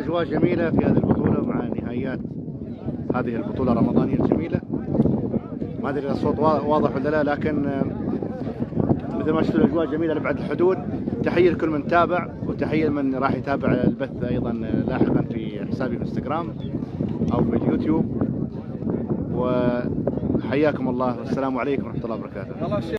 أجواء جميلة في هذه البطولة مع نهائيات هذه البطولة الرمضانية الجميلة. ما أدري الصوت واضح ولا لا، لكن مثل ما شفتوا الأجواء جميلة لأبعد الحدود. تحية لكل من تابع، وتحية لمن راح يتابع البث أيضا لاحقا في حسابي في انستغرام أو في اليوتيوب. وحياكم الله والسلام عليكم ورحمة الله وبركاته.